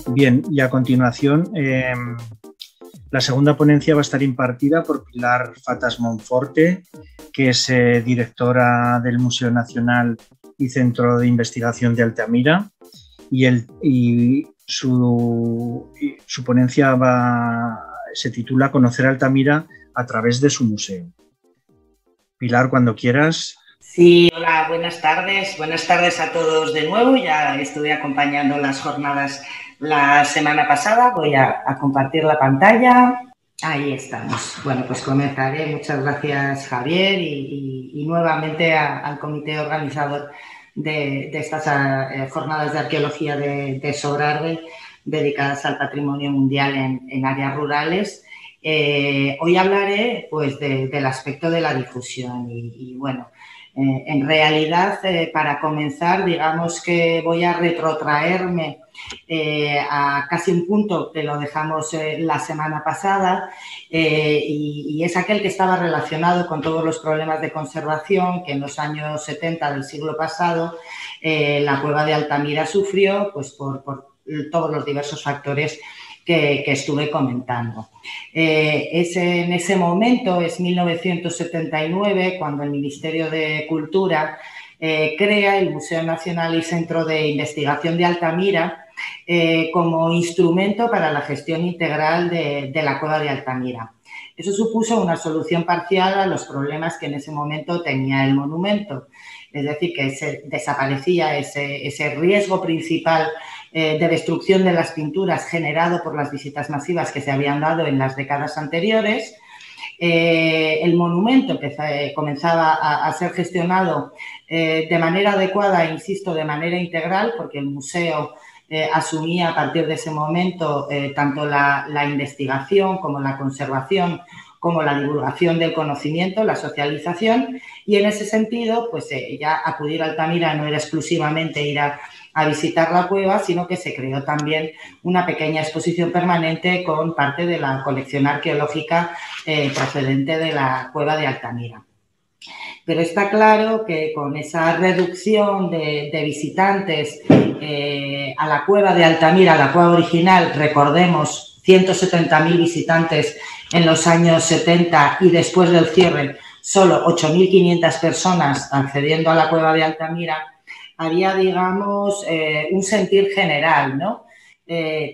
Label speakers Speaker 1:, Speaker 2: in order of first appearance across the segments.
Speaker 1: Bien, y a continuación la segunda ponencia va a estar impartida por Pilar Fatas Monforte, que es directora del Museo Nacional y Centro de Investigación de Altamira, y su ponencia se titula Conocer Altamira a través de su museo. Pilar, cuando quieras.
Speaker 2: Sí, hola, buenas tardes. Buenas tardes a todos de nuevo. Ya estuve acompañando las jornadas la semana pasada. Voy a compartir la pantalla. Ahí estamos. Bueno, pues comenzaré. Muchas gracias, Javier, y nuevamente al comité organizador de estas jornadas de arqueología de Sobrarbe, dedicadas al patrimonio mundial en áreas rurales. Hoy hablaré pues, del aspecto de la difusión y bueno, en realidad, para comenzar, digamos que voy a retrotraerme a casi un punto que lo dejamos la semana pasada y es aquel que estaba relacionado con todos los problemas de conservación que en los años 70 del siglo pasado la cueva de Altamira sufrió pues, por todos los diversos factores que estuve comentando. En ese momento, es 1979, cuando el Ministerio de Cultura crea el Museo Nacional y Centro de Investigación de Altamira como instrumento para la gestión integral de la cueva de Altamira. Eso supuso una solución parcial a los problemas que en ese momento tenía el monumento, es decir, que desaparecía ese riesgo principal de destrucción de las pinturas generado por las visitas masivas que se habían dado en las décadas anteriores. El monumento comenzaba a ser gestionado de manera adecuada, insisto, de manera integral, porque el museo asumía a partir de ese momento tanto la investigación como la conservación, como la divulgación del conocimiento, la socialización, y en ese sentido, pues ya acudir a Altamira no era exclusivamente ir a visitar la cueva, sino que se creó también una pequeña exposición permanente con parte de la colección arqueológica procedente de la cueva de Altamira. Pero está claro que con esa reducción de visitantes a la cueva de Altamira, la cueva original, recordemos, 170.000 visitantes en los años 70 y después del cierre, solo 8.500 personas accediendo a la cueva de Altamira, había, digamos, un sentir general, ¿no?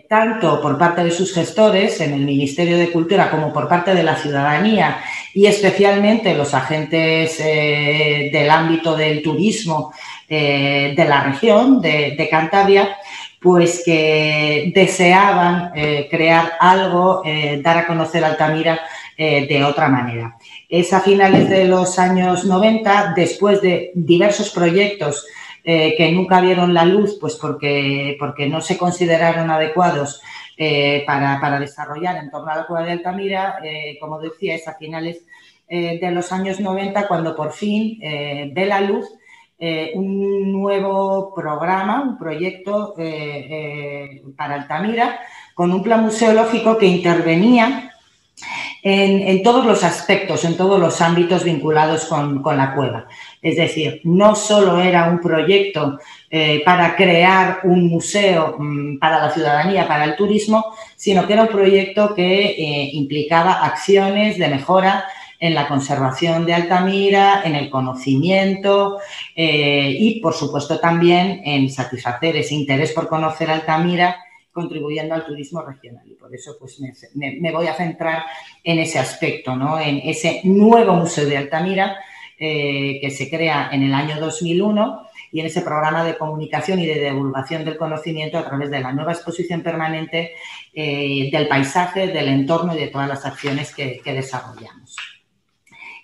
Speaker 2: Tanto por parte de sus gestores en el Ministerio de Cultura como por parte de la ciudadanía y especialmente los agentes del ámbito del turismo de la región de Cantabria, pues que deseaban crear algo, dar a conocer Altamira de otra manera. Es a finales de los años 90, después de diversos proyectos que nunca vieron la luz, pues porque no se consideraron adecuados para desarrollar en torno a la cueva de Altamira. Como decía, es a finales de los años 90 cuando por fin ve la luz un nuevo programa, un proyecto para Altamira, con un plan museológico que intervenía en todos los aspectos, en todos los ámbitos vinculados con la cueva. Es decir, no solo era un proyecto para crear un museo para la ciudadanía, para el turismo, sino que era un proyecto que implicaba acciones de mejora en la conservación de Altamira, en el conocimiento y, por supuesto, también en satisfacer ese interés por conocer Altamira, contribuyendo al turismo regional. Y por eso pues, me voy a centrar en ese aspecto, ¿no? En ese nuevo Museo de Altamira que se crea en el año 2001 y en ese programa de comunicación y de divulgación del conocimiento a través de la nueva exposición permanente del paisaje, del entorno y de todas las acciones que desarrollamos.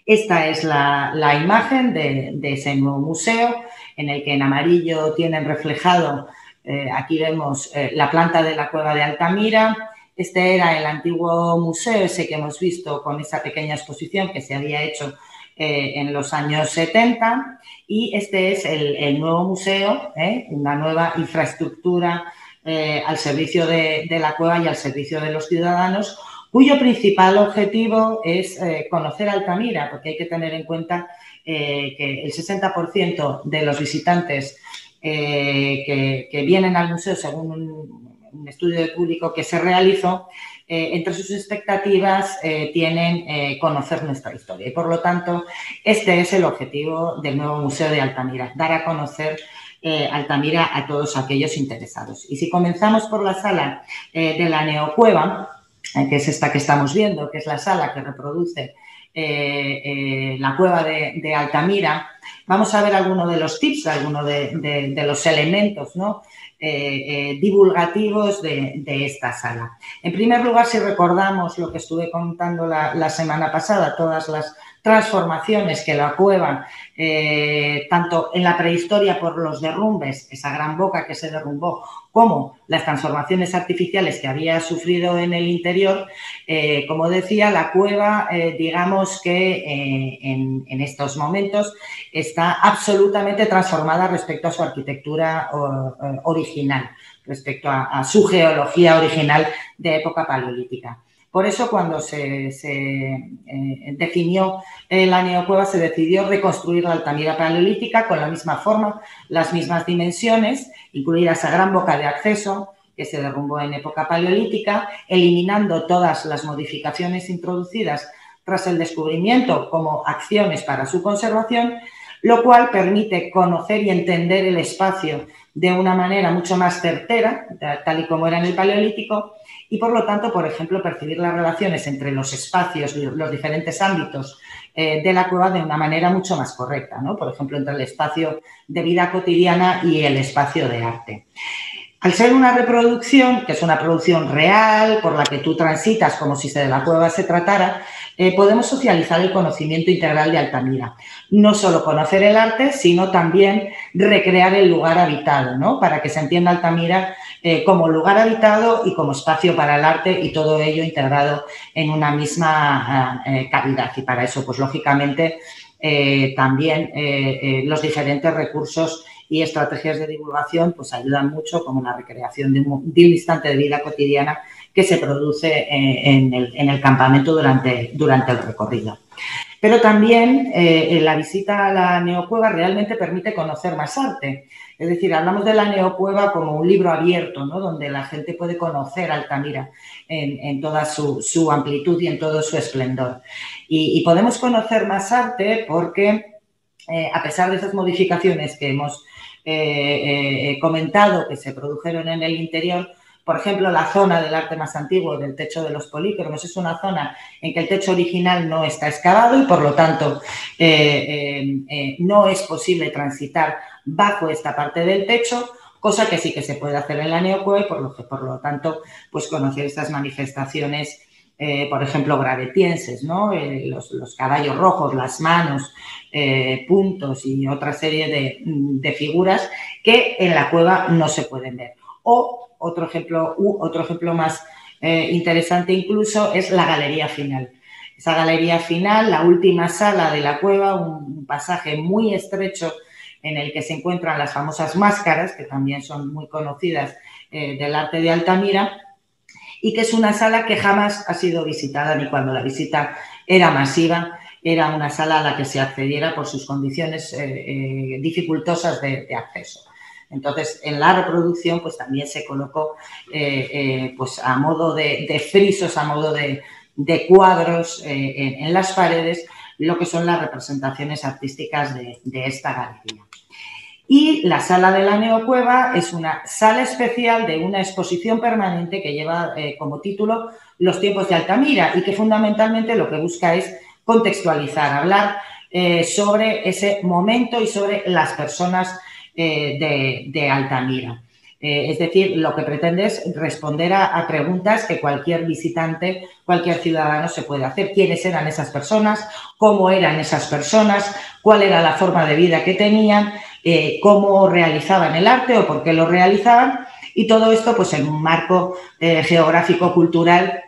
Speaker 2: Esta es la imagen de ese nuevo museo, en el que en amarillo tienen reflejado, aquí vemos la planta de la cueva de Altamira. Este era el antiguo museo, ese que hemos visto con esa pequeña exposición que se había hecho en los años 70, y este es el nuevo museo, una nueva infraestructura al servicio de la cueva y al servicio de los ciudadanos, cuyo principal objetivo es conocer Altamira, porque hay que tener en cuenta que el 60% de los visitantes que vienen al museo según un estudio de público que se realizó, entre sus expectativas tienen conocer nuestra historia. Y, por lo tanto, este es el objetivo del nuevo Museo de Altamira, dar a conocer Altamira a todos aquellos interesados. Y si comenzamos por la sala de la Neocueva, que es esta que estamos viendo, que es la sala que reproduce la cueva de Altamira, vamos a ver algunos de los tips, algunos de los elementos, ¿no?, divulgativos de esta sala. En primer lugar, si recordamos lo que estuve contando la semana pasada, todas las transformaciones que la cueva, tanto en la prehistoria por los derrumbes, esa gran boca que se derrumbó, como las transformaciones artificiales que había sufrido en el interior, como decía, la cueva, digamos que en estos momentos está absolutamente transformada respecto a su arquitectura original, respecto a su geología original de época paleolítica. Por eso, cuando se definió la Neocueva, se decidió reconstruir la Altamira paleolítica con la misma forma, las mismas dimensiones, incluida esa gran boca de acceso que se derrumbó en época paleolítica, eliminando todas las modificaciones introducidas tras el descubrimiento como acciones para su conservación, lo cual permite conocer y entender el espacio de una manera mucho más certera, tal y como era en el Paleolítico, y por lo tanto, por ejemplo, percibir las relaciones entre los espacios, los diferentes ámbitos de la cueva de una manera mucho más correcta, ¿no? Por ejemplo, entre el espacio de vida cotidiana y el espacio de arte. Al ser una reproducción, que es una producción real, por la que tú transitas como si de la cueva se tratara, podemos socializar el conocimiento integral de Altamira. No solo conocer el arte, sino también recrear el lugar habitado, ¿no?, para que se entienda Altamira como lugar habitado y como espacio para el arte, y todo ello integrado en una misma cavidad. Y para eso, pues lógicamente, también los diferentes recursos y estrategias de divulgación pues ayudan mucho, como la recreación de un instante de vida cotidiana que se produce en el campamento durante el recorrido. Pero también la visita a la Neocueva realmente permite conocer más arte. Es decir, hablamos de la Neocueva como un libro abierto, ¿no?, donde la gente puede conocer Altamira en toda su amplitud y en todo su esplendor. Y podemos conocer más arte porque, a pesar de esas modificaciones que hemos comentado que se produjeron en el interior, por ejemplo, la zona del arte más antiguo, del techo de los polícromos, es una zona en que el techo original no está excavado y, por lo tanto, no es posible transitar bajo esta parte del techo, cosa que sí que se puede hacer en la Neocueva, y por lo tanto, pues conocer estas manifestaciones, por ejemplo, gravetienses, ¿no?, los caballos rojos, las manos, puntos y otra serie de figuras que en la cueva no se pueden ver. O otro ejemplo más interesante incluso es la galería final. Esa galería final, la última sala de la cueva, un pasaje muy estrecho en el que se encuentran las famosas máscaras, que también son muy conocidas del arte de Altamira, y que es una sala que jamás ha sido visitada, ni cuando la visita era masiva. Era una sala a la que se accediera por sus condiciones dificultosas de acceso. Entonces, en la reproducción, pues también se colocó pues a modo de frisos, a modo de cuadros en las paredes, lo que son las representaciones artísticas de esta galería. Y la sala de la Neocueva es una sala especial de una exposición permanente que lleva como título Los tiempos de Altamira, y que fundamentalmente lo que busca es contextualizar, hablar sobre ese momento y sobre las personas de Altamira. Es decir, lo que pretende es responder a preguntas que cualquier visitante, cualquier ciudadano se puede hacer. ¿Quiénes eran esas personas? ¿Cómo eran esas personas? ¿Cuál era la forma de vida que tenían? ¿Cómo realizaban el arte o por qué lo realizaban? Y todo esto pues en un marco geográfico-cultural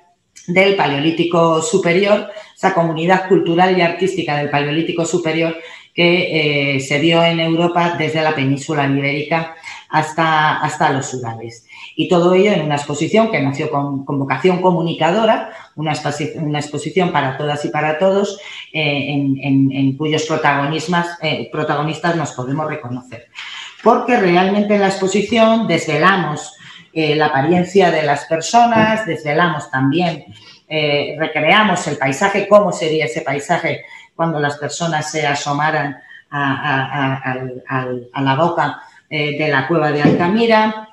Speaker 2: del Paleolítico Superior, esa comunidad cultural y artística del Paleolítico Superior que se dio en Europa desde la península ibérica hasta los Urales. Y todo ello en una exposición que nació con vocación comunicadora, una exposición para todas y para todos, en cuyos protagonistas nos podemos reconocer. porque realmente en la exposición desvelamos la apariencia de las personas, desvelamos también, recreamos el paisaje, cómo sería ese paisaje cuando las personas se asomaran a la boca de la cueva de Altamira.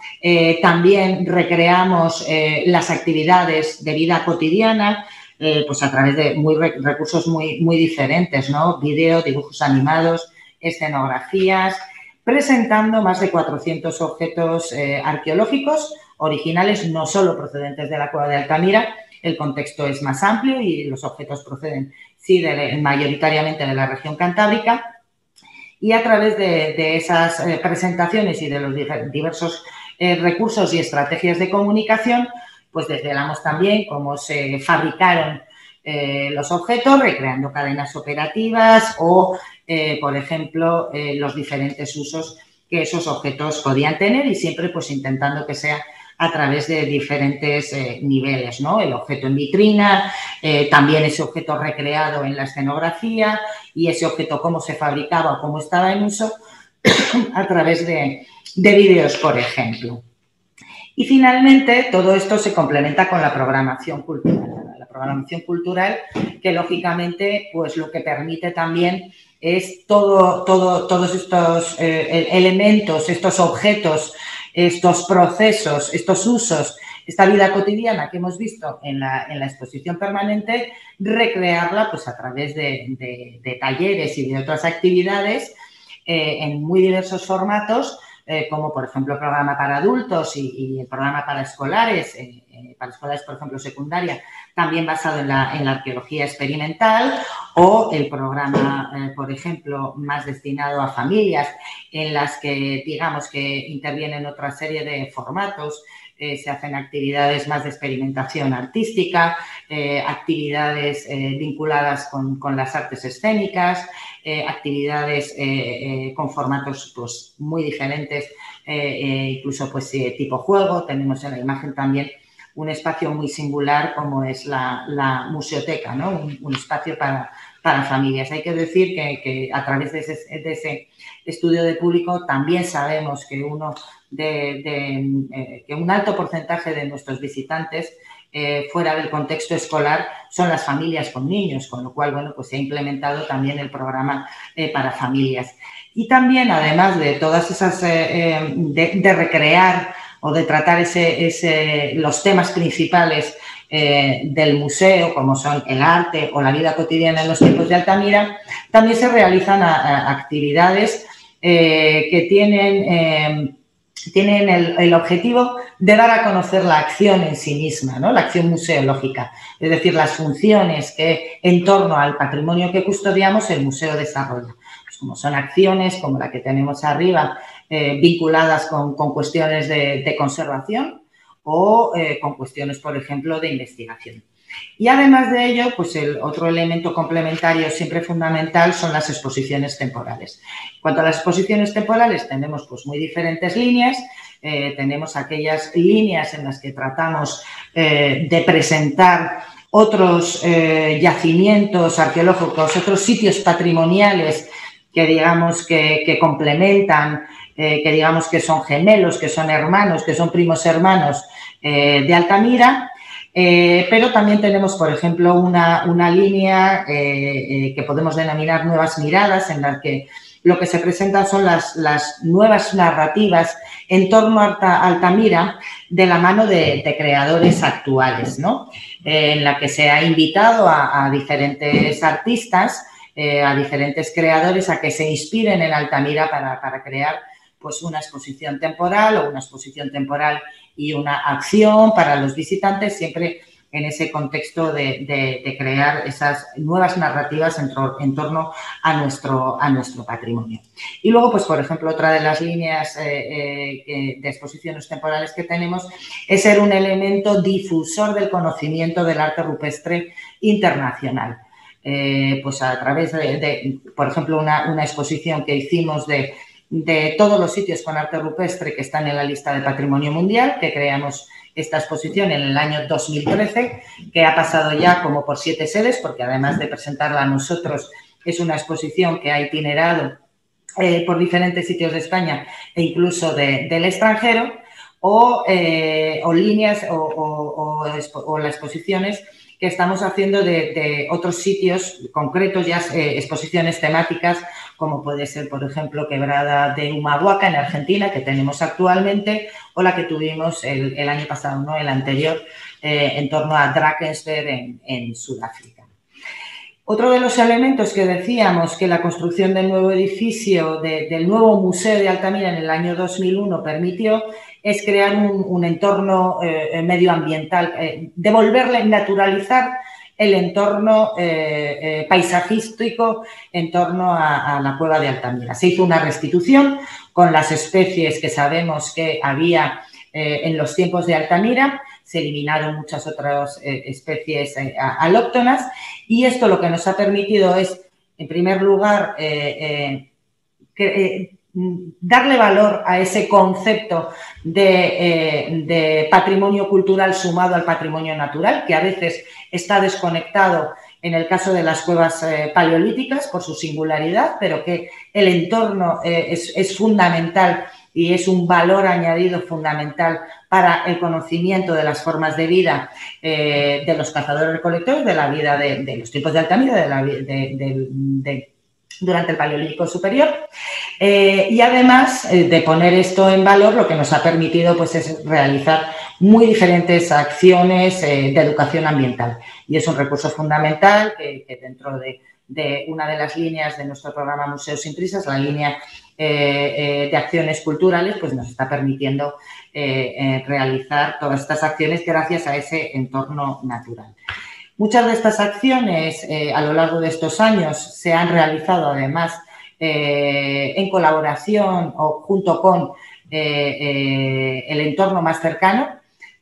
Speaker 2: También recreamos las actividades de vida cotidiana, pues a través de recursos muy diferentes, ¿no? Vídeo, dibujos animados, escenografías, presentando más de 400 objetos arqueológicos originales, no solo procedentes de la cueva de Altamira. El contexto es más amplio y los objetos proceden, sí, mayoritariamente de la región cantábrica. Y a través de esas presentaciones y de los diversos recursos y estrategias de comunicación, pues desvelamos también cómo se fabricaron los objetos, recreando cadenas operativas o, por ejemplo, los diferentes usos que esos objetos podían tener, y siempre pues intentando que sea a través de diferentes niveles, ¿no? El objeto en vitrina, también ese objeto recreado en la escenografía y ese objeto cómo se fabricaba o cómo estaba en uso a través de vídeos, por ejemplo. Y finalmente todo esto se complementa con la programación cultural. La programación cultural que lógicamente pues lo que permite también es todos estos elementos, estos objetos, estos procesos, estos usos, esta vida cotidiana que hemos visto en la exposición permanente, recrearla pues a través de talleres y de otras actividades en muy diversos formatos, como por ejemplo el programa para adultos y el programa para escolares, por ejemplo secundaria, también basado en la arqueología experimental, o el programa, por ejemplo, más destinado a familias, en las que digamos que intervienen otra serie de formatos. Se hacen actividades más de experimentación artística, actividades vinculadas con las artes escénicas, actividades con formatos pues, muy diferentes, incluso pues, tipo juego. Tenemos en la imagen también un espacio muy singular como es la museoteca, ¿no? Un espacio para familias. Hay que decir que a través de ese estudio de público también sabemos que que un alto porcentaje de nuestros visitantes fuera del contexto escolar son las familias con niños, con lo cual, bueno, pues se ha implementado también el programa para familias. Y también, además de todas esas, de recrear o de tratar los temas principales del museo, como son el arte o la vida cotidiana en los tiempos de Altamira, también se realizan actividades que tienen el objetivo de dar a conocer la acción en sí misma, ¿no? La acción museológica, es decir, las funciones que en torno al patrimonio que custodiamos el museo desarrolla. Pues como son acciones como la que tenemos arriba, vinculadas con cuestiones de conservación o con cuestiones, por ejemplo, de investigación. Y además de ello, pues el otro elemento complementario siempre fundamental son las exposiciones temporales. En cuanto a las exposiciones temporales, tenemos pues muy diferentes líneas. Tenemos aquellas líneas en las que tratamos de presentar otros yacimientos arqueológicos, otros sitios patrimoniales que digamos que complementan, que digamos que son gemelos, que son hermanos, que son primos hermanos de Altamira. Pero también tenemos, por ejemplo, una línea que podemos denominar nuevas miradas, en la que lo que se presentan son las nuevas narrativas en torno a Altamira de la mano de creadores actuales, ¿no? En la que se ha invitado a diferentes artistas, a diferentes creadores a que se inspiren en Altamira para crear pues, una exposición temporal o una exposición temporal y una acción para los visitantes, siempre en ese contexto de crear esas nuevas narrativas en torno a nuestro patrimonio. Y luego, pues por ejemplo, otra de las líneas de exposiciones temporales que tenemos es ser un elemento difusor del conocimiento del arte rupestre internacional. Pues a través por ejemplo, una exposición que hicimos de todos los sitios con arte rupestre que están en la lista de Patrimonio Mundial, que creamos esta exposición en el año 2013, que ha pasado ya como por 7 sedes, porque además de presentarla a nosotros, es una exposición que ha itinerado por diferentes sitios de España e incluso del extranjero, o líneas o las exposiciones que estamos haciendo de otros sitios concretos, ya exposiciones temáticas, como puede ser, por ejemplo, Quebrada de Humahuaca en Argentina, que tenemos actualmente, o la que tuvimos el año pasado, ¿no? El anterior, en torno a Drakensberg en Sudáfrica. Otro de los elementos que decíamos que la construcción del nuevo edificio, del nuevo Museo de Altamira en el año 2001 permitió, es crear un entorno medioambiental, devolverle, naturalizar el entorno paisajístico en torno a la cueva de Altamira. Se hizo una restitución con las especies que sabemos que había en los tiempos de Altamira, se eliminaron muchas otras especies alóctonas, y esto lo que nos ha permitido es, en primer lugar, darle valor a ese concepto de patrimonio cultural sumado al patrimonio natural, que a veces está desconectado en el caso de las cuevas paleolíticas por su singularidad, pero que el entorno es fundamental y es un valor añadido fundamental para el conocimiento de las formas de vida de los cazadores-recolectores, de la vida de los tiempos de Altamira, durante el Paleolítico Superior. Y además de poner esto en valor, lo que nos ha permitido pues, es realizar muy diferentes acciones de educación ambiental. Y es un recurso fundamental que dentro de una de las líneas de nuestro programa Museos sin Prisas, la línea de acciones culturales, pues nos está permitiendo realizar todas estas acciones gracias a ese entorno natural. Muchas de estas acciones a lo largo de estos años se han realizado además en colaboración o junto con el entorno más cercano,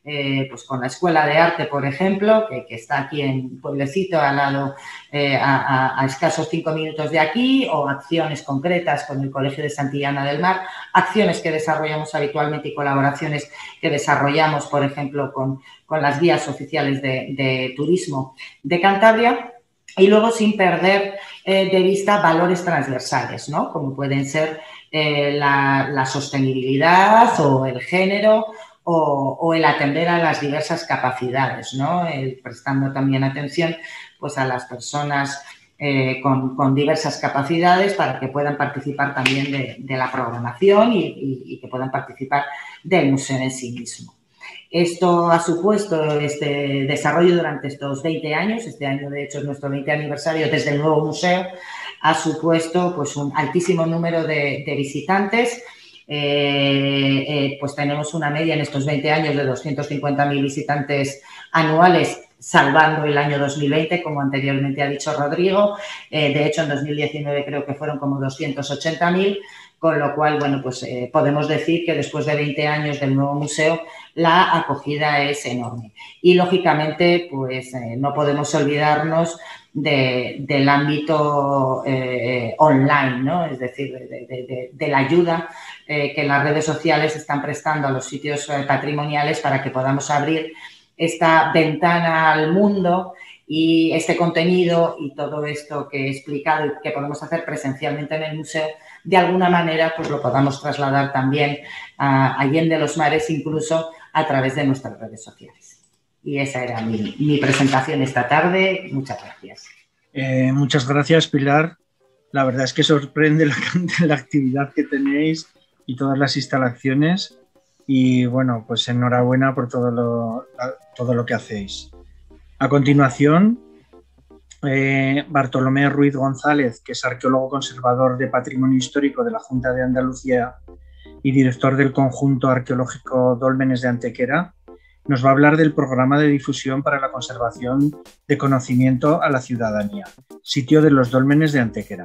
Speaker 2: pues con la Escuela de Arte, por ejemplo, que está aquí en Pueblecito, al lado, a escasos 5 minutos de aquí, o acciones concretas con el Colegio de Santillana del Mar, acciones que desarrollamos habitualmente y colaboraciones que desarrollamos, por ejemplo, con las guías oficiales de turismo de Cantabria, y luego sin perder de vista valores transversales, ¿no? Como pueden ser la sostenibilidad o el género, o el atender a las diversas capacidades, ¿no? Prestando también atención pues, a las personas con diversas capacidades para que puedan participar también de la programación y que puedan participar del museo en sí mismo. Esto ha supuesto este desarrollo durante estos 20 años. Este año, de hecho, es nuestro 20 aniversario desde el nuevo museo. Ha supuesto pues, un altísimo número de visitantes. Pues tenemos una media en estos 20 años de 250.000 visitantes anuales, salvando el año 2020, como anteriormente ha dicho Rodrigo. De hecho, en 2019 creo que fueron como 280.000, con lo cual, bueno, pues podemos decir que después de 20 años del nuevo museo, la acogida es enorme. Y, lógicamente, pues no podemos olvidarnos del ámbito online, ¿no? Es decir, de la ayuda que las redes sociales están prestando a los sitios patrimoniales para que podamos abrir esta ventana al mundo y este contenido y todo esto que he explicado y que podemos hacer presencialmente en el museo, de alguna manera pues lo podamos trasladar también a allende los mares, incluso a través de nuestras redes sociales. Y esa era mi presentación esta tarde. Muchas gracias.
Speaker 1: Muchas gracias, Pilar. La verdad es que sorprende la actividad que tenéis y todas las instalaciones. Y bueno, pues enhorabuena por todo lo que hacéis. A continuación, Bartolomé Ruiz González, que es arqueólogo conservador de Patrimonio Histórico de la Junta de Andalucía y director del Conjunto Arqueológico Dólmenes de Antequera, nos va a hablar del programa de difusión para la conservación de conocimiento a la ciudadanía, Sitio de los Dólmenes de Antequera.